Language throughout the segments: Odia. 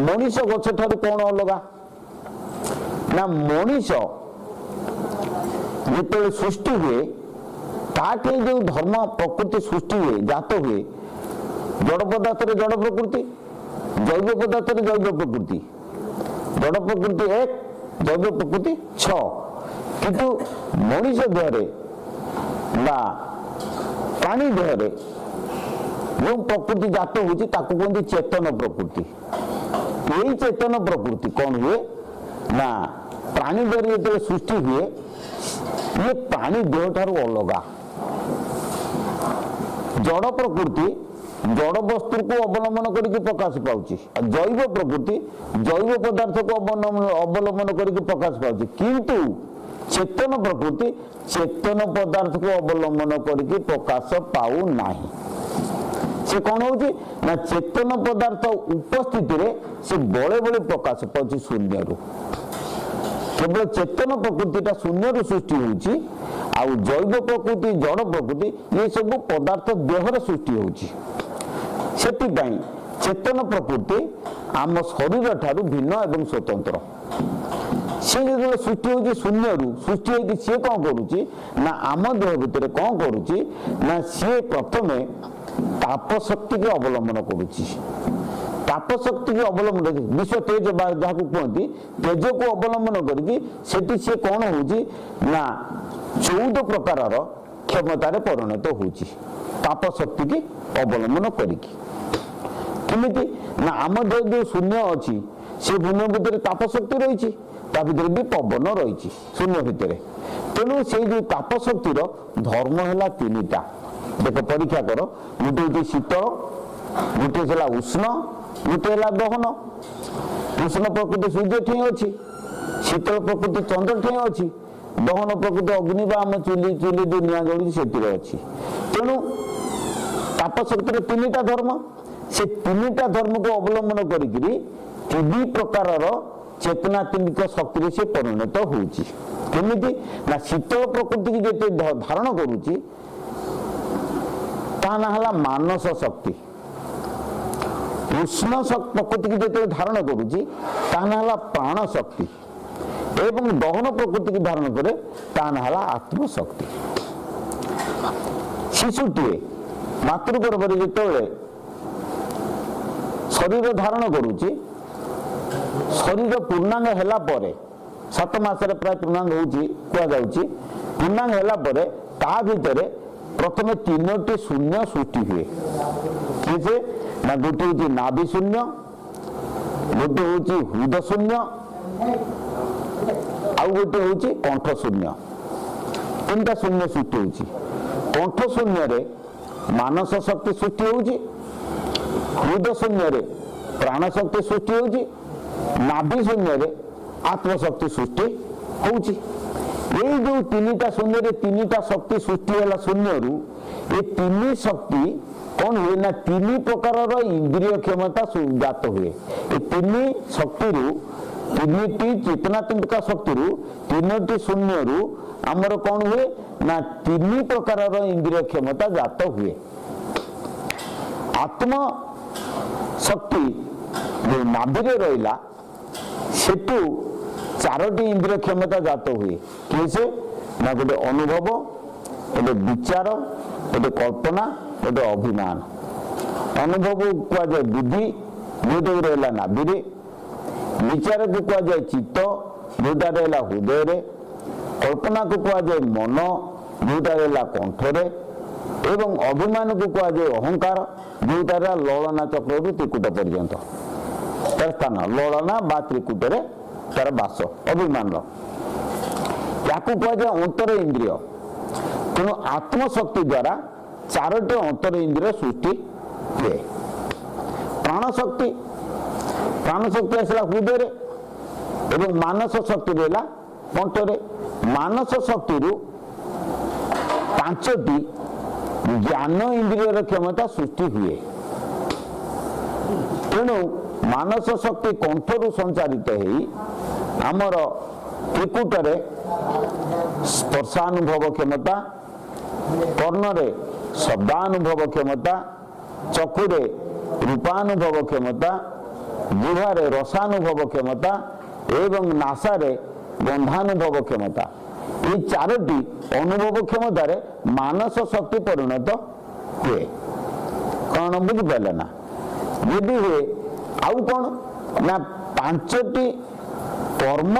मनीष गछ ठारू कौन अलग ना मनीष जिते सृष्टि हुए ताटे जो धर्म प्रकृति सृष्टि हुए जात हुए जड़ पदार्थ जड़ प्रकृति जैव पदार्थ जैव प्रकृति जड़ प्रकृति 1 जैव प्रकृति 6 किंतु मनीष देहरे ना प्राणी देहरे जो प्रकृति जात होती कहते चेतन प्रकृति यही चेतन प्रकृति कौन हुए ना प्राणी देह जो सृष्टि हुए ये प्राणी देह ठारू अलगा जड़ प्रकृति जड़ वस्तु को अवलंबन करके प्रकाश पाउची जैव प्रकृति जैव पदार्थ को अवलंबन करके प्रकाश पाउची किंतु चेतन प्रकृति चेतन पदार्थ को अवलंबन करके प्रकाश पाऊ नाही से कौन होची ना चेतन पदार्थ उपस्थिति रे से बड़े बड़े प्रकाश पाउची शून्य रु केवल चेतन प्रकृति शून्य रु सृष्टि होची आउ जैव प्रकृति जड़ प्रकृति ये सब पदार्थ देहर सृष्टि होची सेतिपाई चेतन प्रकृति आम शरीर ठारू भिन्न एवं स्वतंत्र से जो सृष्टि होची शून्य रु सृष्टि होती सी कौन करुची ना आम देह भितर कौन करुची ना सी प्रथमे ताप शक्ति के अवलंबन करुची ताप शक्ति के अवलंबन विश्व तेज जहाँ कहती तेज को अवलंबन करके सी कौन होची ना 14 प्रकार क्षमतार परिणत होची ताप शक्ति की अवलंबन करिकी केमिति ना आम देह जो शून्य अच्छी से शून्य भितर ताप शक्ति रही भीतर भी पवन रही शून्य भितर तेणु से जो ताप शक्तिर धर्म है 3टा देख परीक्षा कर गोटे हूँ शीतल गोटे उष्ण गोटे दहन उष्ण प्रकृति सूर्य ठे अच्छी शीतल प्रकृति चंद्र ठे अच्छी दहन प्रकृति अग्नि बा आम चुली चुली जो निआ जलुची से अच्छी तेणु ताप शक्तिर 3टा धर्म से 3टा धर्म को अवलंबन करी 3 प्रकार चेतनात्मिक शक्ति से परिणत होची केमिति ना शीतल प्रकृति की जेते धारण करूची ता ना हला मानस शक्ति उष्ण प्रकृति की जेते धारण करूची ता ना हला प्राण शक्ति एवं दहन प्रकृति की धारण करे ता ना हला आत्म शक्ति शिशुटीए मातृगर्भरे जेतेबेले शरीर धारण करूची शरीर पूर्णांग हैला परे 7 मासरे प्राय पूर्णांग होची कुआ जाउची पूर्णांग हैला परे ता भितरे प्रथमे 3टी शून्य सृष्टि हुए किसे ना गोटे होची नाभि शून्य गोटे होची हृद शून्य आउ गोटे होची कंठ शून्य 3टा शून्य सृष्टि होची कंठ शून्य रे मानस शक्ति सृष्टि होची हृद शून्य रे प्राण शक्ति सृष्टि होची नाभि शून्य रे आत्मशक्ति सृष्टि होची ये जो 3टा शून्य रे 3टा शक्ति सृष्टि है शून्य रु ये 3 शक्ति कौन हुए ना 3 प्रकार इंद्रिय क्षमता जात हुए ये 3 शक्ति रु 3टी चेतनात्मिक शक्ति रु 3टी शून्य रु आमर कौन हुए ना 3 प्रकार इंद्रिय क्षमता जात हुए आत्म शक्ति जो नाभि रहा सेटू 4टी इंद्रिय क्षमता जात हुए कैसे ना गोटे अनुभव गोटे विचार गोटे कल्पना गोटे अभिमान अनुभव को जाए बुद्धि जोटा रहा नाभि विचार को कहुए चित्त जोटा रहा हृदय रे कल्पना को कहुए मन जोटा रहा कंठरे एवं अभिमान को कहुए अहंकार जोटा रहा ललना चक्र रु त्रिकुट पर्यंत तार स्थान ललना बा त्रिकुट तार बास अभिमान या कहुए अंतर इंद्रिय तेणु आत्मशक्ति द्वारा 4टी अंतर इंद्रिय सृष्टि हुए प्राण शक्ति आसला हृदय एवं मानस शक्ति रहा कंठरे मानस शक्ति 5टी ज्ञान इंद्रिय क्षमता सृष्टि हुए तेणु मानस शक्ति कंठरू संचारित होई आमर त्रिकुटरे स्पर्शानुभव क्षमता कर्णरे शब्दानुभव क्षमता चक्षुरे रूपानुभव क्षमता ଜିହ୍ବାରେ ରସାनुभବ କ୍ଷମତା ଏବଂ ନାସାରେ ଗନ୍ଧାनुभବ କ୍ଷମତା। এই চারটি অনুভব ক্ষমতার মানস শক্তি পরিণত হুয়ে। কଣ বুঝিপারে না? যদি হুয়ে আউ কଣ না পাঁচটি কর্ম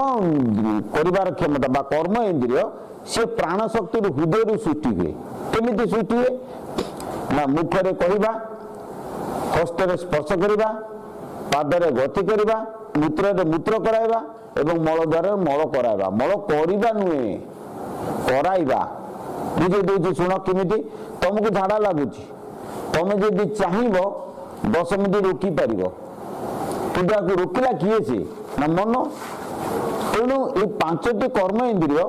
করিবার ক্ষমতা বা কর্ম ইন্দ্রিয় সে প্রাণ শক্তির হৃদয় সৃষ্টি হুয়ে। কেমিতি সৃষ্টি হুয়ে না মুখরে কহিবা, হস্তরে স্পর্শ করিবা, পাদরে গতি করিবা, মূত্ରରେ মূତ୍ର କରାଇବା ଏବଂ ମଳଦ୍ୱାରରେ ମଳ କରାଇବା। ମଳ କରିବା ନୁହେଁ କରାଇବା। ବୁଝେଇ ଦଉଛି ଶୁଣ କେମିତି। ତମକୁ ଝାଡ଼ା ଲାଗୁଛି, ତମେ ଯଦି ଚାହିଁବ 10 ମିନିଟ୍ ରୋକିପାରିବ, କିନ୍ତୁ ଆକୁ ରୋକିଲା କିଏ? ସେ ନା ମନ। ତେଣୁ এই 5ଟି କର୍ମ ଇନ୍ଦ୍ରିୟ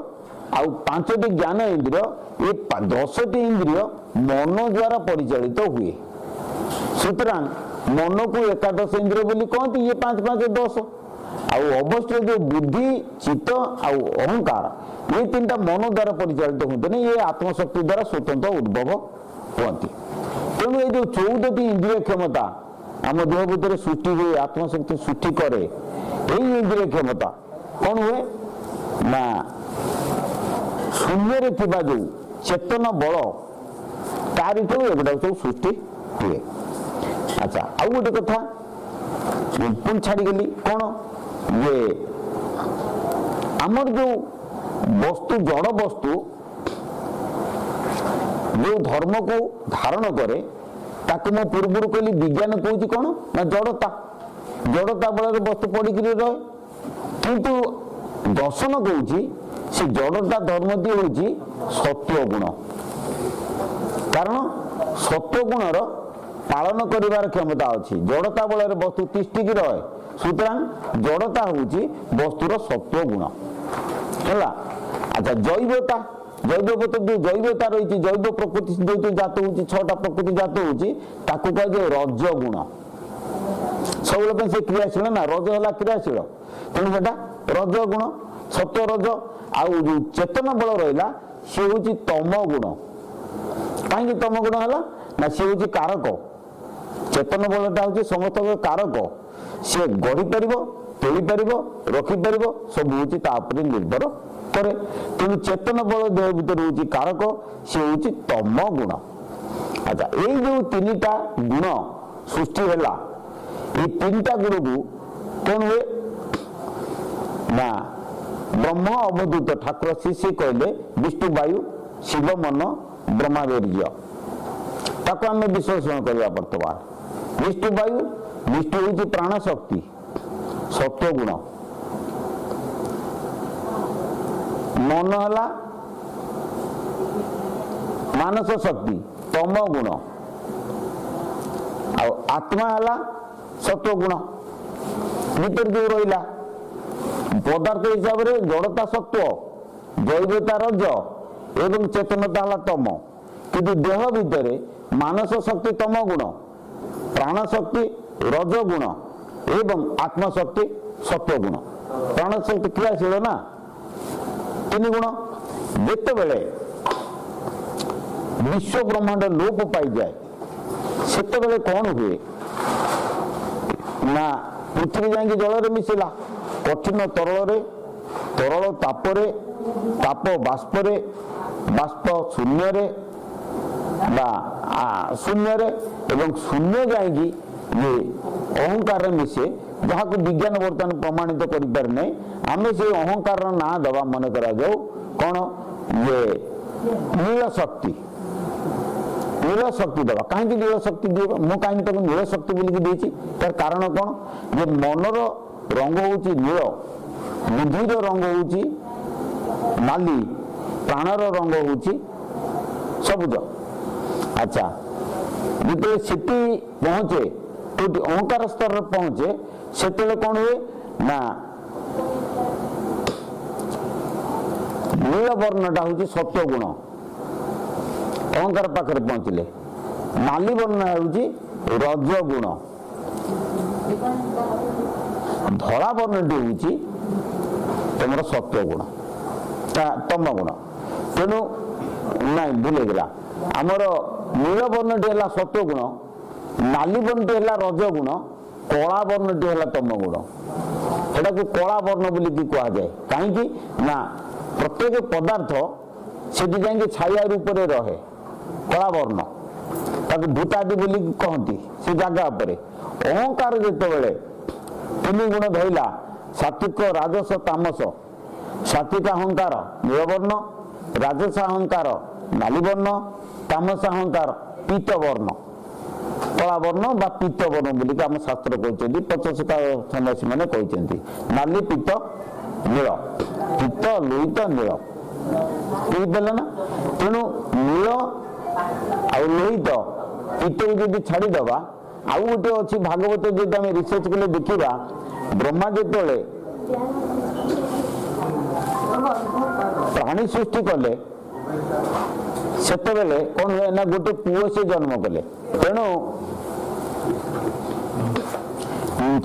ଆଉ 5ଟି ଜ୍ଞାନ ଇନ୍ଦ୍ରିୟ, ଏ 10ଟି ଇନ୍ଦ୍ରିୟ ମନ ଦ୍ୱାରା ପରିଚାଳିତ ହୁଏ। সুতরাং মনকু একাদশ ইন্দ্রিয় বলি কহতি। ইয়ে 5 5 10। ଆଉ ଅବଶ୍ୟ ଯୋଉ ବୁଦ୍ଧି, ଚିତ୍ତ ଆଉ ଅହଙ୍କାର ଏ ତିନିଟା ମନ ଦ୍ୱାରା ପରିଚାଳିତ ହୁଅନ୍ତିନି, ଏ ଆତ୍ମଶକ୍ତି ଦ୍ୱାରା ସ୍ୱତନ୍ତ୍ର ଉଦ୍ଭବ ହୁଅନ୍ତି। ତେଣୁ ଏ ଯୋଉ 14ଟି ଇନ୍ଦ୍ରିୟ କ୍ଷମତା ଆମ ଦେହ ଭିତରେ ସୃଷ୍ଟି ହୁଏ, ଆତ୍ମଶକ୍ତି ସୃଷ୍ଟି କରେ, ଏଇ ଇନ୍ଦ୍ରିୟ କ୍ଷମତା କ'ଣ ହୁଏ ନା ଶୂନ୍ୟରେ ଥିବା ଯୋଉ ଚେତନ ବଳ ତାରିଠୁ ଏଗୁଡ଼ାକ ସବୁ ସୃଷ୍ଟି ହୁଏ। আচ্ছা, ଆଉ ଗୋଟେ କଥା ପୁଣି ଛାଡ଼ିଗଲି କ'ଣ ଯେ ଆମର ଯୋଉ ବସ୍ତୁ, ଜଡ଼ ବସ୍ତୁ ଯୋଉ ଧର୍ମକୁ ଧାରଣ କରେ ତାକୁ ମୁଁ ପୂର୍ବରୁ କହିଲି ବିଜ୍ଞାନ କହୁଛି କ'ଣ ନା ଜଡ଼ତା। ଜଡ଼ତା ବଳରେ ବସ୍ତୁ ପଡ଼ିକିରି ରହେ। କିନ୍ତୁ ଦର୍ଶନ କହୁଛି ସେ ଜଡ଼ତା ଧର୍ମଟି ହେଉଛି ସତ୍ୟ ଗୁଣ। କାରଣ ସତ୍ୟ ଗୁଣର ପାଳନ କରିବାର କ୍ଷମତା ଅଛି। ଜଡ଼ତା ବଳରେ ବସ୍ତୁ ତିଷ୍ଠିକି ରହେ। সুতরাং জড়তা হচ্ছে বস্তুর সত্য গুণ ହେଲା। আচ্ছা, জৈবতা, জৈবতা রয়েছে, জৈব প্রকৃতি যেহেতু জাত হচ্ছে, 6টা প্রকৃতি জাত হচ্ছে, তাকে কুহযাଏ রজ গুণ। ସବୁବେଳେ ପାଇଁ ସେ କ୍ରିୟାଶୀଳ ନା, ରଜ ହେଲା କ୍ରିୟାଶୀଳ, ତେଣୁ ସେଟା ରଜ ଗୁଣ, ସତ୍ୟ ରଜ। ଆଉ ଯୋଉ ଚେତନ ବଳ ରହିଲା ସେ ହଉଛି ତମ ଗୁଣ। କାହିଁକି ତମ ଗୁଣ ହେଲା ନା ସେ ହଉଛି କାରକ। ଚେତନ ବଳଟା ହଉଛି ସମସ୍ତଙ୍କ କାରକ। ସେ ଗଢ଼ି ପାରିବ, ତୋଳି ପାରିବ, ରଖିପାରିବ, ସବୁ ହଉଛି ତା ଉପରେ ନିର୍ଭର କରେ। ତେଣୁ ଚେତନ ବଳ ଦେହ ଭିତରେ ହଉଛି କାରକ, ସେ ହଉଛି ତମ ଗୁଣ। ଆଚ୍ଛା, ଏଇ ଯୋଉ 3ଟା ଗୁଣ ସୃଷ୍ଟି ହେଲା, এই 3ଟା ଗୁଣକୁ କ'ଣ ହୁଏ ନା ବ୍ରହ୍ମ ଅବଧୂତ ଠାକୁର ଶ୍ରୀ କହିଲେ ବିଷ୍ଣୁ ବାୟୁ ଶିବ ମନ ବ୍ରହ୍ମା ବୀର୍ଯ୍ୟ। ତାକୁ ଆମେ ବିଶ୍ଳେଷଣ କରିବା ବର୍ତ୍ତମାନ। ବିଷ୍ଣୁ ବାୟୁ, ବିଷ୍ଣୁ ହେଉଛି ପ୍ରାଣ ଶକ୍ତି, ସତ୍ୟ ଗୁଣ। ମନ ହେଲା ମାନସ ଶକ୍ତି, ତମ ଗୁଣ। ଆଉ ଆତ୍ମା ହେଲା ସତ୍ୟ ଗୁଣ। ଭିତରେ ଯୋଉ ରହିଲା ପଦାର୍ଥ ହିସାବରେ ଜଡ଼ତା ସତ୍ୟ, ଜୈବତା ରଜ ଏବଂ ଚେତନତା ହେଲା ତମ। କିନ୍ତୁ ଦେହ ଭିତରେ ମାନସ ଶକ୍ତି ତମ ଗୁଣ, ପ୍ରାଣ ଶକ୍ତି ରଜ ଗୁଣ ଏବଂ ଆତ୍ମଶକ୍ତି ସତ୍ୟ ଗୁଣ। ପ୍ରାଣ ଶକ୍ତି କ୍ରିୟାଶୀଳ ନା, 3 ଗୁଣ। ଯେତେବେଳେ ବିଶ୍ୱ ବ୍ରହ୍ମାଣ୍ଡ ଲୋପ ପାଇଯାଏ ସେତେବେଳେ କ'ଣ ହୁଏ ନା ପୃଥିବୀ ଯାଇକି ଜଳରେ ମିଶିଲା। କଠିନ ତରଳରେ, ତରଳ ତାପରେ, ତାପ ବାଷ୍ପରେ, ବାଷ୍ପ ଶୂନ୍ୟରେ ବା ଶୂନ୍ୟରେ ଏବଂ ଶୂନ୍ୟ ଯାଇକି ଇଏ ଅହଙ୍କାରରେ ମିଶେ, ଯାହାକୁ ବିଜ୍ଞାନ ବର୍ତ୍ତମାନ ପ୍ରମାଣିତ କରିପାରେ ନାହିଁ। ଆମେ ସେଇ ଅହଙ୍କାରର ନାଁ ଦେବା, ମନେ କରାଯାଉ କ'ଣ ଯେ ନୀଳ ଶକ୍ତି। ନୀଳ ଶକ୍ତି ଦେବା। କାହିଁକି ନୀଳ ଶକ୍ତି ଦେବା? ମୁଁ କାହିଁକି ତାକୁ ନୀଳ ଶକ୍ତି ବୋଲିକି ଦେଇଛି? ତାର କାରଣ କ'ଣ ଯେ ମନର ରଙ୍ଗ ହେଉଛି ନୀଳ, ବୁଦ୍ଧିର ରଙ୍ଗ ହେଉଛି ନାଲି, ପ୍ରାଣର ରଙ୍ଗ ହେଉଛି ସବୁଜ। ଆଚ୍ଛା, ଯେତେବେଳେ ସେଠି ପହଞ୍ଚେ, କୋଉଠି ଅହଙ୍କାର ସ୍ତରରେ ପହଞ୍ଚେ, ସେତେବେଳେ କ'ଣ ହୁଏ ନା ନୀଳ ବର୍ଣ୍ଣଟା ହେଉଛି ସତ୍ୟ ଗୁଣ। ଅହଙ୍କାର ପାଖରେ ପହଞ୍ଚିଲେ ନାଲି ବର୍ଣ୍ଣ ହେଉଛି ରଜ ଗୁଣ, ଧଳା ବର୍ଣ୍ଣଟି ହେଉଛି ତମର ସତ୍ୟ ଗୁଣ, ତମ ଗୁଣ। ତେଣୁ ନାଇଁ, ଭୁଲ ହେଇଗଲା। ଆମର ନୀଳ ବର୍ଣ୍ଣଟି ହେଲା ସତ୍ୟ ଗୁଣ, ନାଲି ବର୍ଣ୍ଣଟି ହେଲା ରଜ ଗୁଣ କଳା ବର୍ଣ୍ଣଟି ହେଲା ତମ ଗୁଣ। ଏଟାକୁ କଳା ବର୍ଣ୍ଣ ବୋଲିକି କୁହାଯାଏ। କାହିଁକି ନା ପ୍ରତ୍ୟେକ ପଦାର୍ଥ ସେଠି ଯାଇକି ଛାୟା ରୂପରେ ରହେ, କଳା ବର୍ଣ୍ଣ, ତାକୁ ଭୂତାଦି ବୋଲିକି କହନ୍ତି ସେ ଜାଗା ଉପରେ। ଅହଙ୍କାର ଯେତେବେଳେ ତିନି ଗୁଣ ଧଇଲା, ସାତ୍ଵିକ ରାଜସ ତାମସ, ସାତ୍ଵିକ ଅହଙ୍କାର ନୀଳବର୍ଣ୍ଣ, ରାଜସ ଅହଙ୍କାର ନାଲି ବର୍ଣ୍ଣ, ତାମସ ଅହଙ୍କାର ପୀତ ବର୍ଣ୍ଣ, କଳା ବର୍ଣ୍ଣ ବା ପୀତ ବର୍ଣ୍ଣ ବୋଲିକି ଆମ ଶାସ୍ତ୍ର କହିଛନ୍ତି, ପଞ୍ଚଶଖା ସନ୍ନ୍ୟାସୀ ମାନେ କହିଛନ୍ତି। ନାଲି ପୀତ ନୀଳ, ପୀତ ଲୋହିତ ନୀଳ, ବୁଝିପାରିଲେ ନା? ତେଣୁ ନୀଳ ଆଉ ଲୋହିତ ପୀତକୁ ଯଦି ଛାଡ଼ିଦେବା, ଆଉ ଗୋଟେ ଅଛି ଭାଗବତ, ଯଦି ଆମେ ରିସର୍ଚ୍ଚ କଲେ ଦେଖିବା, ବ୍ରହ୍ମା ଯେତେବେଳେ ପ୍ରାଣୀ ସୃଷ୍ଟି କଲେ ସେତେବେଳେ କଣ ହୁଏ ନା ଗୋଟେ ପୁଅ ସେ ଜନ୍ମ କଲେ। ତେଣୁ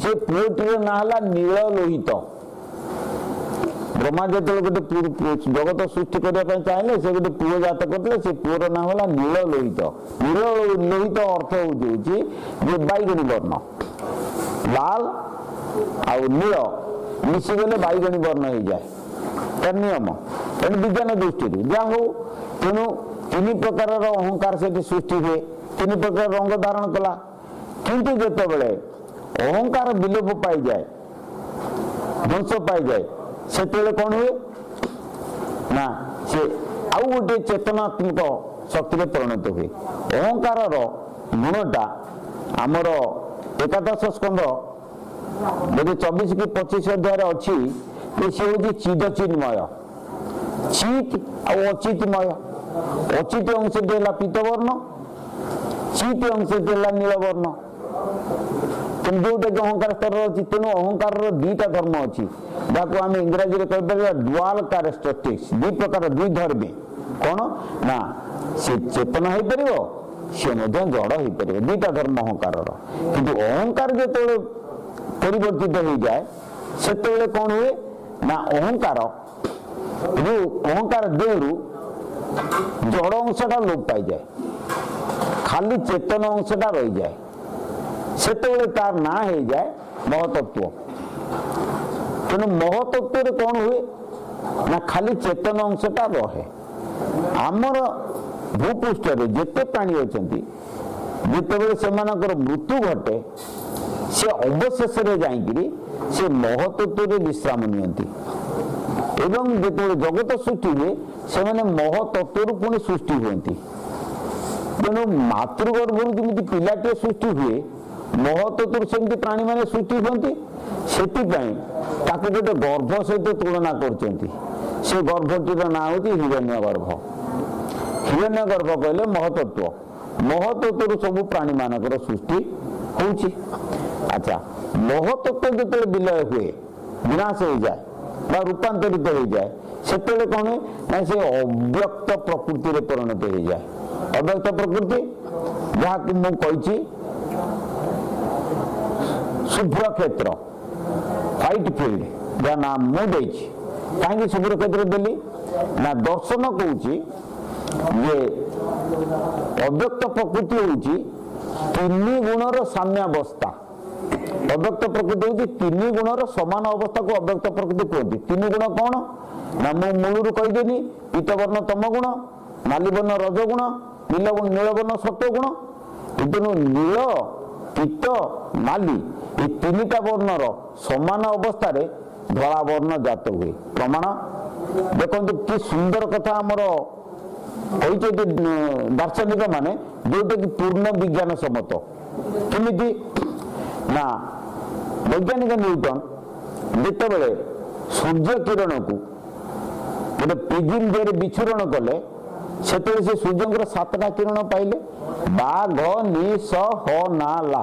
ସେ ପୁଅଟିର ନାଁ ହେଲା ନୀଳ ଲୋହିତ। ବ୍ରହ୍ମା ଯେତେବେଳେ ଗୋଟେ ଜଗତ ସୃଷ୍ଟି କରିବା ପାଇଁ ଚାହିଁଲେ, ସେ ଗୋଟେ ପୁଅ ଜାତ କରିଥିଲେ, ସେ ପୁଅର ନାଁ ହେଲା ନୀଳ ଲୋହିତ। ନୀଳ ଲୋହିତ ଅର୍ଥ ହଉଛି ଯେ ବାଇଗଣୀ ବର୍ଣ୍ଣ, ଲାଲ ଆଉ ନୀଳ ମିଶିଗଲେ ବାଇଗଣୀ ବର୍ଣ୍ଣ ହେଇଯାଏ, ତାର ନିୟମ। ତେଣୁ ବିଜ୍ଞାନ ଦୃଷ୍ଟିରୁ ଯାହା ହଉ, ତେଣୁ ତିନି ପ୍ରକାରର ଅହଙ୍କାର ସେଠି ସୃଷ୍ଟି ହୁଏ, ତିନି ପ୍ରକାର ରଙ୍ଗ ଧାରଣ କଲା। କିନ୍ତୁ ଯେତେବେଳେ ଅହଙ୍କାର ବିଲୋପ ପାଇଯାଏ, ଧ୍ୱଂସ ପାଇଯାଏ, ସେତେବେଳେ କଣ ହୁଏ ନା ସେ ଆଉ ଗୋଟେ ଚେତନାତ୍ମକ ଶକ୍ତିରେ ପରିଣତ ହୁଏ। ଅହଙ୍କାରର ଗୁଣଟା ଆମର ଏକାଦଶ ସ୍କନ୍ଧ ବୋଧେ 24 କି 25 ଅଧ୍ୟାୟରେ ଅଛି ଯେ ସେ ହେଉଛି ଚିଦ ଚିନ୍ମୟ, ଚିତ୍ ଆଉ ଅଚିତମୟ। ଅଚିତ ଅଂଶଟି ହେଲା ପୀତବର୍ଣ୍ଣ, ଚିତ୍ ଅଂଶଟି ହେଲା ନୀଳବର୍ଣ୍ଣ। ତେଣୁ ଯୋଉଟାକି ଅହଙ୍କାର ସ୍ତରରେ ଅଛି। ତେଣୁ ଅହଙ୍କାରର ଦିଟା ଧର୍ମ ଅଛି, ଯାହାକୁ ଆମେ ଇଂରାଜୀରେ କହିପାରିବା ଡୁଆଲ କ୍ୟାରେକ୍ଟରିଷ୍ଟିକ୍ସ, ଦୁଇ ପ୍ରକାର, ଦୁଇ ଧର୍ମୀ। କଣ ନା ସେ ଚେତନା ହେଇପାରିବ, ସେ ମଧ୍ୟ ଜଡ଼ ହେଇପାରିବ, ଦିଟା ଧର୍ମ ଅହଙ୍କାରର। କିନ୍ତୁ ଅହଙ୍କାର ଯେତେବେଳେ ପରିବର୍ତ୍ତିତ ହେଇଯାଏ, ସେତେବେଳେ କଣ ହୁଏ ନା ଅହଙ୍କାର ଦେହରୁ ଜଡ଼ ଅଂଶଟା ଲୋପ ପାଇଯାଏ, ଖାଲି ଚେତନ ଅଂଶଟା ରହିଯାଏ। ସେତେବେଳେ ତାର ନାଁ ହେଇଯାଏ ମହତତ୍ଵ। ତେଣୁ ମହତତ୍ଵରେ କଣ ହୁଏ ନା ଖାଲି ଚେତନ ଅଂଶଟା ରହେ। ଆମର ଭୂପୃଷ୍ଠରେ ଯେତେ ପ୍ରାଣୀ ଅଛନ୍ତି, ଯେତେବେଳେ ସେମାନଙ୍କର ମୃତ୍ୟୁ ଘଟେ, ସେ ଅବଶେଷରେ ଯାଇକିରି ସେ ମହତତ୍ଵରେ ବିଶ୍ରାମ ନିଅନ୍ତି। ଏବଂ ଯେତେବେଳେ ଜଗତ ସୃଷ୍ଟି ହୁଏ, ସେମାନେ ମହତତ୍ଵରୁ ପୁଣି ସୃଷ୍ଟି ହୁଅନ୍ତି। ତେଣୁ ମାତୃଗର୍ଭରୁ ଯେମିତି ପିଲାଟିଏ ସୃଷ୍ଟି ହୁଏ, ମହତତ୍ଵରୁ ସେମିତି ପ୍ରାଣୀମାନେ ସୃଷ୍ଟି ହୁଅନ୍ତି। ସେଥିପାଇଁ ତାକୁ ଗୋଟେ ଗର୍ଭ ସହିତ ତୁଳନା କରୁଛନ୍ତି। ସେ ଗର୍ଭଟିର ନାଁ ହେଉଛି ହିରଣ୍ୟ ଗର୍ଭ। ହିରଣ୍ୟ ଗର୍ଭ କହିଲେ ମହତତ୍ଵ, ମହତତ୍ଵରୁ ସବୁ ପ୍ରାଣୀମାନଙ୍କର ସୃଷ୍ଟି ହେଉଛି। ଆଚ୍ଛା, ମହତତ୍ଵ ଯେତେବେଳେ ବିଲୟ ହୁଏ, ବିନାଶ ହେଇଯାଏ ବା ରୂପାନ୍ତରିତ ହେଇଯାଏ, ସେତେବେଳେ କଣ ହୁଏ ନା ସେ ଅବ୍ୟକ୍ତ ପ୍ରକୃତିରେ ପରିଣତ ହେଇଯାଏ। ଅବ୍ୟକ୍ତ ପ୍ରକୃତି, ଯାହାକୁ ମୁଁ କହିଛି ଶୁଭ୍ର କ୍ଷେତ୍ର, ହ୍ୱାଇଟ୍ ଫିଲ୍ଡ, ଯାହା ନାଁ ମୁଁ ଦେଇଛି। କାହିଁକି ଶୁଭ୍ର କ୍ଷେତ୍ର ଦେଲି ନା ଦର୍ଶନ କହୁଛି ଯେ ଅବ୍ୟକ୍ତ ପ୍ରକୃତି ହେଉଛି ତିନି ଗୁଣର ସାମ୍ୟାବସ୍ଥା। ଅବ୍ୟକ୍ତ ପ୍ରକୃତି ହେଉଛି ତିନି ଗୁଣର ସମାନ ଅବସ୍ଥାକୁ ଅବ୍ୟକ୍ତ ପ୍ରକୃତି କୁହନ୍ତି। ତିନି ଗୁଣ କଣ ନା ମୁଁ ମୂଳରୁ କହିଦେଲି, ପୀତବର୍ଣ୍ଣ ତମ ଗୁଣ, ନାଲିବର୍ଣ୍ଣ ରଜଗୁଣ, ନୀଳବର୍ଣ୍ଣ ସତ୍ୱଗୁଣ। ତେଣୁ ନୀଳ, ପୀତ, ନାଲି ଏ ତିନିଟା ବର୍ଣ୍ଣର ସମାନ ଅବସ୍ଥାରେ ଧଳା ବର୍ଣ୍ଣ ଜାତ ହୁଏ। ପ୍ରମାଣ ଦେଖନ୍ତୁ କି ସୁନ୍ଦର କଥା ଆମର କହିଛନ୍ତି ଦାର୍ଶନିକ ମାନେ, ଯୋଉଟାକି ପୂର୍ଣ୍ଣ ବିଜ୍ଞାନ ସମ୍ମତ। କେମିତି ନା ବୈଜ୍ଞାନିକ ନ୍ୟୁଟନ ଯେତେବେଳେ ସୂର୍ଯ୍ୟ କିରଣକୁ ଗୋଟେ ପ୍ରିଜିମ୍ ଦେହରେ ବିଛୁରଣ କଲେ, ସେତେବେଳେ ସେ ସୂର୍ଯ୍ୟଙ୍କର 7ଟା କିରଣ ପାଇଲେ। ବାଘ ନି ସ ହ ନା ଲା,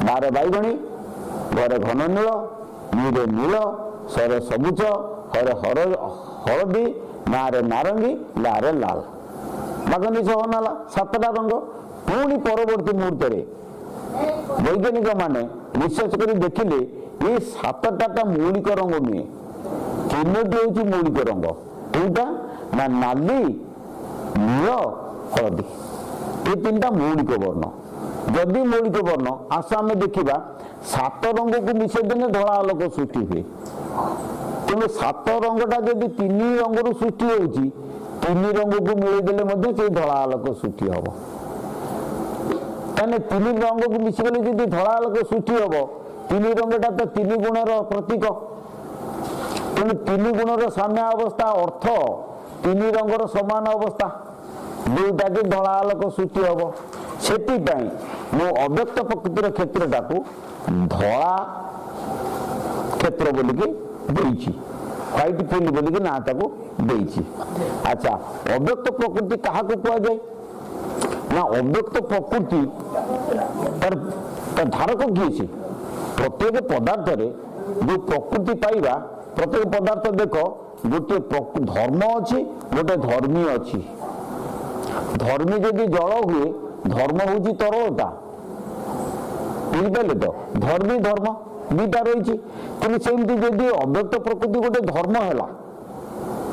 ବାରେ ବାଇଗଣୀ, ଘରେ ଘନ ନୀଳ, ନୀରେ ନୀଳ, ସରେ ସବୁଜ, ହରେ ହଳଦୀ, ନାରେ ନାରଙ୍ଗୀ, ଲାରେ ଲାଲ। ବାଘ ନି ସ ହ ନା ଲା, 7ଟା ରଙ୍ଗ। ପୁଣି ପରବର୍ତ୍ତୀ ମୁହୂର୍ତ୍ତରେ ବୈଜ୍ଞାନିକ ମାନେ ରିସର୍ଚ୍ଚ କରି ଦେଖିଲେ ଏ 7ଟା ମୌଳିକ ରଙ୍ଗ ନୁହେଁ, 3ଟି ହେଉଛି ମୌଳିକ ରଙ୍ଗ। କୋଉଟା ନା ନାଲି, ନୀଳ, ହଳଦୀ, ଏ 3ଟା ମୌଳିକ ବର୍ଣ୍ଣ। जदि मौलिक वर्ण आस आम देखा 7 रंग को मिसेदेने धला आलोक सृष्टि हुए तेणु 7 रंगटा जदि 3 रंग सृष्टि होती 3 रंग को मिलदेले से धला आलोक सृष्टि हम कहने 3 रंग को मिशिगले जदि धला आलोक सृष्टि हम 3 रंगटा तो 3 गुणर प्रतीक तेणु 3 गुणर साम्य अवस्था अर्थ 3 रंगर समान अवस्था दुईटा कि धला आलोक सृष्टि हम से मु अव्यक्त प्रकृतिर क्षेत्रटा को धला क्षेत्र बोलिकी देइछि व्हाइट फील्ड बोलिकी ना ताको देइछि। अच्छा अव्यक्त प्रकृति कहा को कुआ जाए ना अव्यक्त प्रकृति तर धारक किए छे प्रत्येक पदार्थ रे जो प्रकृति पाइबा प्रत्येक पदार्थ देख गोटे धर्म अच्छी गोटे धर्मी अच्छी धर्मी जदि जल हुए धर्म हूँ तरलता बुझिपारे तो धर्मी धर्म दुईटा रही सेमती जदि अव्यक्त प्रकृति गोटे धर्म है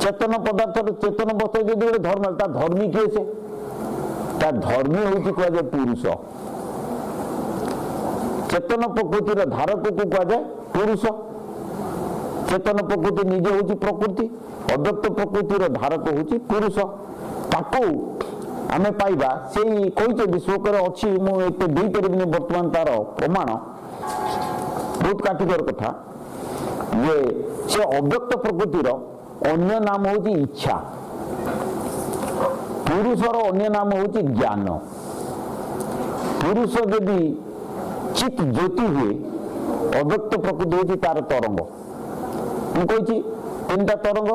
चेतन पदार्थ चेतन वस्तु जदि गोटे धर्म है धर्मी किए से धर्मी हूँ कहुए पुरुष चेतन प्रकृतिर धारक को कहुए पुरुष चेतन प्रकृति निजे हूँ प्रकृति अव्यक्त प्रकृतिर धारक हूँ पुरुष ताकू आमे पाइबा से कही श्लोक अच्छी मुझे दे पारि बर्तमान तार प्रमाण बहुत काठिकर कथा ये से अव्यक्त प्रकृतिर अन्य नाम हूँ इच्छा पुरुषर अन्य नाम हूँ ज्ञान पुरुष यदि चित ज्योति हुए अव्यक्त प्रकृति हूँ तार तरंग मुझे 3टा तरंग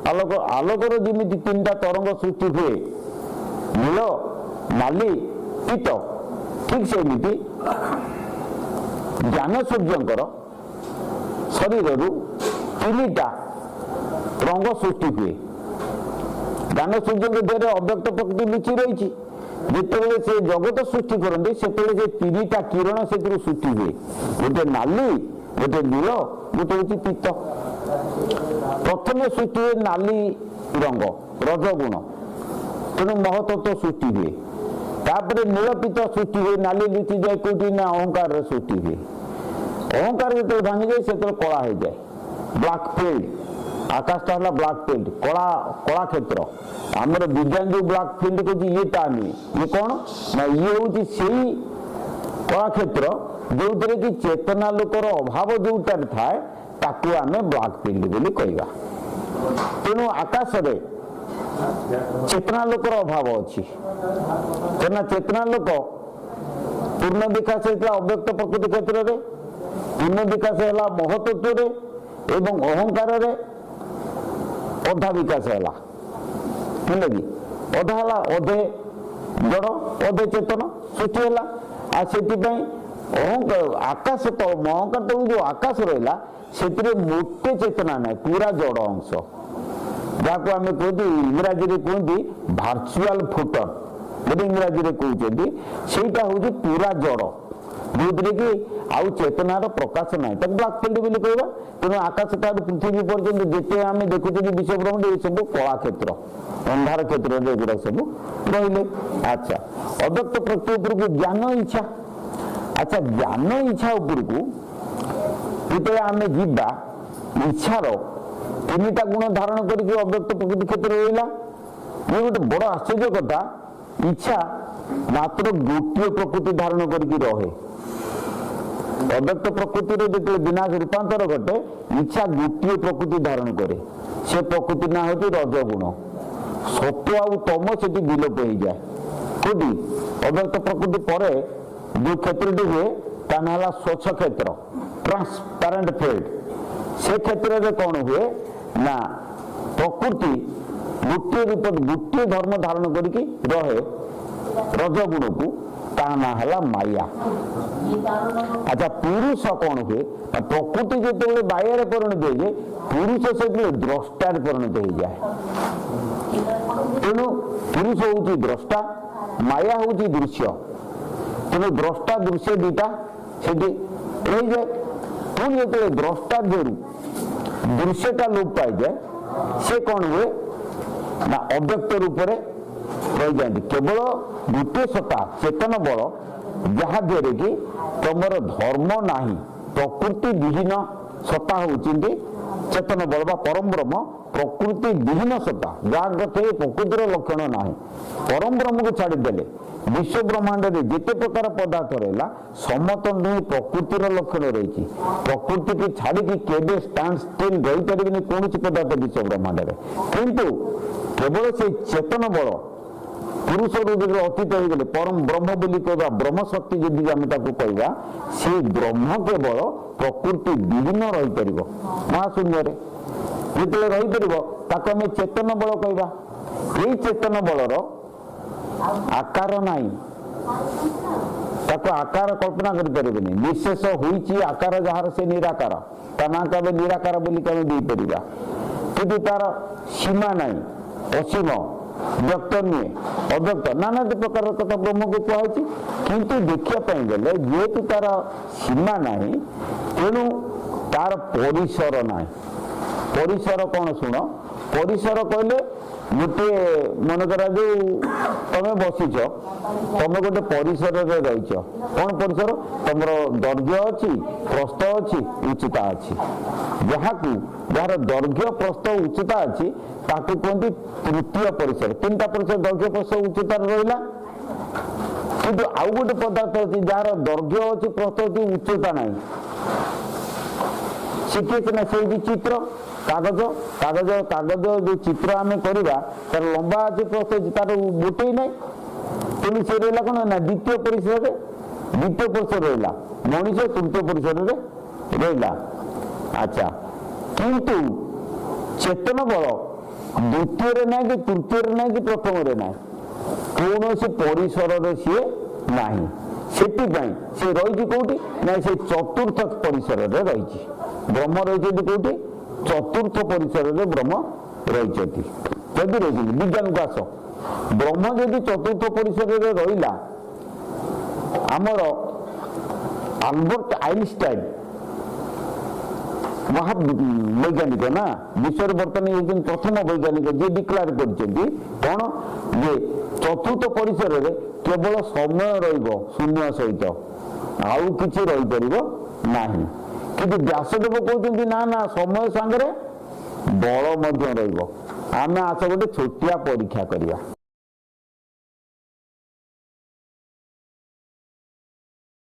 आलोक आलोकर जमी 3टा तरंग सृष्टि हुए नील नाली पीत ठीक सेमती ज्ञान सूर्यंकर शरीर 3टा रंग सृष्टि हुए ज्ञान सूर्य देह अव्यक्त प्रकृति लुचि रही जिते से जगत सृष्टि करते से 3टा किरण से सृष्टि हुए गोटे नाली गोटे नील गोटे हूँ पीत प्रथम सृष्टि हुए नाली रंग रजगुण तेणु महतत्व सृष्टि हुए तापर नीलपीत सृष्टि हुए नाली लुचि जाए कौटी ना अहंकार सृष्टि हुए अहंकार जो भांगी जाए से कला हो जाए ब्लैक फील्ड आकाशटा है ब्लैक फील्ड कला कला क्षेत्र आमर विज्ञान जो ब्लैक फील्ड कहते ये नुहे ये कौन ना ये हूँ से कला क्षेत्र जो थे कि चेतना लोकर अभाव जोटार थाए ताकू आम ब्लैक फील्ड बोली कहवा तेणु आकाश रे चेतना लोकर अभाव अच्छी तेना चेतना लोक पूर्ण विकास होता अव्यक्त प्रकृति क्षेत्र में पूर्ण विकास है महतत्व एवं अहंकार अधा विकास है कि अधा है अधे जड़ अधे चेतन सृष्टि है अहंकार आकाश अहंकार तक जो आकाश रहा से मोटे चेतना ना पूरा जड़ अंश जहाँ आम कहते इंग्राजी में कहते भार्चुआल फोटन बोले इंग्राजी में कहते सेटा हूँ पूरा जड़ जो कि आउ चेतनार प्रकाश ना ब्लैक फील्ड बोली कहवा तेणु आकाश ठार पृथ्वी पर्यटन जिते आम देखुचे विश्व ब्रह्मांड ये सब कला क्षेत्र अंधार क्षेत्र में सब रही। अच्छा अव्यक्त प्रकृति उपरकू ज्ञान इच्छा अच्छा ज्ञान इच्छा उपरकू जिते आम जीवा इच्छार 3टा गुण धारण करके अव्यक्त प्रकृति क्षेत्र रहा ये गोटे बड़ आश्चर्य कथा इच्छा मात्र गोटे प्रकृति धारण करके रहे अव्यक्त प्रकृति जो विनाश रूपांतर घटे इच्छा गोटे प्रकृति धारण करे से प्रकृति ना हूँ रजगुण सत्व आउ तम से विलोप हो जाए कौटी अव्यक्त प्रकृति पर जो क्षेत्र हुए ताना स्वच्छ क्षेत्र ट्रांसपेरेंट फील्ड से क्षेत्र में कौन हुए ना प्रकृति गोटे रूप गोटे धर्म धारण करके रहे रजगुण को ता ना है माया। अच्छा पुरुष कौन हुए प्रकृति जो बाह्य परिणत हो जाए पुरुष से द्रष्टार परिणत हो जाए तेणु पुरुष हूँ द्रष्टा माया हूँ दृश्य तेणु द्रष्टा दृश्य 2टा से रही जाए पुणी जो द्रष्टा जोरू दृश्यटा लोप पाई जाए से कौन हुए ना अव्यक्त रूप में रही जाती केवल गोटे सत्ता चेतन बल ଯାହାଦ୍ୱାରା କି ତମର ଧର୍ମ ନାହିଁ, ପ୍ରକୃତି ବିହୀନ ସତ୍ତା ହେଉଛନ୍ତି ଚେତନ ବଳ ବା ପରମ ବ୍ରହ୍ମ। ପ୍ରକୃତି ବିହୀନ ସତ୍ତା ଯାହା କଥା ପ୍ରକୃତିର ଲକ୍ଷଣ ନାହିଁ। ପରମ ବ୍ରହ୍ମକୁ ଛାଡ଼ିଦେଲେ ବିଶ୍ୱ ବ୍ରହ୍ମାଣ୍ଡରେ ଯେତେ ପ୍ରକାର ପଦାର୍ଥ ରହିଲା ସମସ୍ତ ହିଁ ପ୍ରକୃତିର ଲକ୍ଷଣ ରହିଛି। ପ୍ରକୃତିକୁ ଛାଡ଼ିକି କେବେ ଷ୍ଟାଣ୍ଡ ଷ୍ଟିଲ୍ ରହିପାରିବେନି କୌଣସି ପଦାର୍ଥ ବିଶ୍ୱ ବ୍ରହ୍ମାଣ୍ଡରେ। କିନ୍ତୁ କେବଳ ସେ ଚେତନ ବଳ ପୁରୁଷ ରୂପରେ ଅତୀତ ହୋଇଗଲେ ପରମ ବ୍ରହ୍ମ ବୋଲି କହିବା, ବ୍ରହ୍ମ ଶକ୍ତି ଯଦି ଆମେ ତାକୁ କହିବା, ସେ ବ୍ରହ୍ମ କେବଳ ପ୍ରକୃତି ବିହୀନ ରହିପାରିବ ମହାଶୂନ୍ୟରେ। ଯେତେବେଳେ ରହିପାରିବ ତାକୁ ଆମେ ଚେତନ ବଳ କହିବା। ଏଇ ଚେତନ ବଳର ଆକାର ନାହିଁ, ତାକୁ ଆକାର କଳ୍ପନା କରିପାରିବେନି। ନିଃଶେଷ ହୋଇଛି ଆକାର ଯାହାର ସେ ନିରାକାର, ତା ନାଁ କେବେ ନିରାକାର ବୋଲି ଆମେ ଦେଇପାରିବା। କିନ୍ତୁ ତାର ସୀମା ନାହିଁ, ଅସୀମ, ବ୍ୟକ୍ତ ନୁହେଁ, ଅବ୍ୟକ୍ତ, ନାନାଦି ପ୍ରକାର କଥା ବ୍ରହ୍ମକୁ କୁହାଯାଇଛି। କିନ୍ତୁ ଦେଖିବା ପାଇଁ ଗଲେ ଯେହେତୁ ତାର ସୀମା ନାହିଁ, ତେଣୁ ତାର ପରିସର ନାହିଁ। ପରିସର କ'ଣ ଶୁଣ, ପରିସର କହିଲେ ଗୋଟିଏ ମନେକର ଯୋଉ ତମେ ବସିଛ, ତମେ ଗୋଟେ ପରିସରରେ ରହିଛ। କ'ଣ ପରିସର? ତମର ଦୈର୍ଘ୍ୟ ଅଛି, ପ୍ରସ୍ଥ ଅଛି, ଉଚ୍ଚତା ଅଛି। ଯାହାର ଦୈର୍ଘ୍ୟ, ପ୍ରସ୍ଥ, ଉଚ୍ଚତା ଅଛି ତାକୁ କୁହନ୍ତି ତୃତୀୟ ପରିସର। ତିନିଟା ପରିସର ଦୈର୍ଘ୍ୟ, ପ୍ରସ୍ଥ, ଉଚ୍ଚତାରେ ରହିଲା। କିନ୍ତୁ ଆଉ ଗୋଟେ ପଦାର୍ଥ ଅଛି ଯାହାର ଦୈର୍ଘ୍ୟ ଅଛି, ପ୍ରସ୍ଥ ଅଛି, ଉଚ୍ଚତା ନାହିଁ। ଶିଖିଛି ନା? ସେ ହେଉଛି ଚିତ୍ର। କାଗଜ ଯୋଉ ଚିତ୍ର ଆମେ କରିବା ତାର ଲମ୍ବା ଅଛି, ପ୍ରସ୍ଥ ଅଛି, ତାର ଗୋଟେ ନାହିଁ। ତେଣୁ ସେ ରହିଲା କ'ଣ ନା ଦ୍ୱିତୀୟ ପରିସରରେ ରହିଲା। ମଣିଷ ତୃତୀୟ ପରିସରରେ ରହିଲା। ଆଚ୍ଛା, କିନ୍ତୁ ଚେତନ ବଳ ଦ୍ୱିତୀୟରେ ନାହିଁ କି ତୃତୀୟରେ ନାହିଁ କି ପ୍ରଥମରେ ନାହିଁ, କୌଣସି ପରିସରରେ ସିଏ ନାହିଁ। ସେଥିପାଇଁ ସେ ରହିଛି କୋଉଠି ନା ସେ ଚତୁର୍ଥ ପରିସରରେ ରହିଛି। ବ୍ରହ୍ମ ରହିଛନ୍ତି କୋଉଠି? ଚତୁର୍ଥ ପରିସରରେ ବ୍ରହ୍ମ ରହିଛନ୍ତି। ଯଦି ରହିଛନ୍ତି ବିଜ୍ଞାନକୁ ଆସ, ବ୍ରହ୍ମ ଯଦି ଚତୁର୍ଥ ପରିସରରେ ରହିଲା, ଆମର ଆଲବର୍ଟ ଆଇନଷ୍ଟାଇନ ବୈଜ୍ଞାନିକ ନା, ବିଶ୍ୱରେ ବର୍ତ୍ତମାନ ହେଉଛନ୍ତି ପ୍ରଥମ ବୈଜ୍ଞାନିକ ଯିଏ ଡିକ୍ଲାର କରିଛନ୍ତି କ'ଣ ଯେ ଚତୁର୍ଥ ପରିସରରେ କେବଳ ସମୟ ରହିବ ଶୂନ୍ୟ ସହିତ, ଆଉ କିଛି ରହିପାରିବ ନାହିଁ। କିନ୍ତୁ ବ୍ୟାସଦେବ କହୁଛନ୍ତି ନା ନା, ସମୟ ସାଙ୍ଗରେ ବଳ ମଧ୍ୟ ରହିବ। ଆମେ ଆସ ଗୋଟେ ଛୋଟିଆ ପରୀକ୍ଷା କରିବା।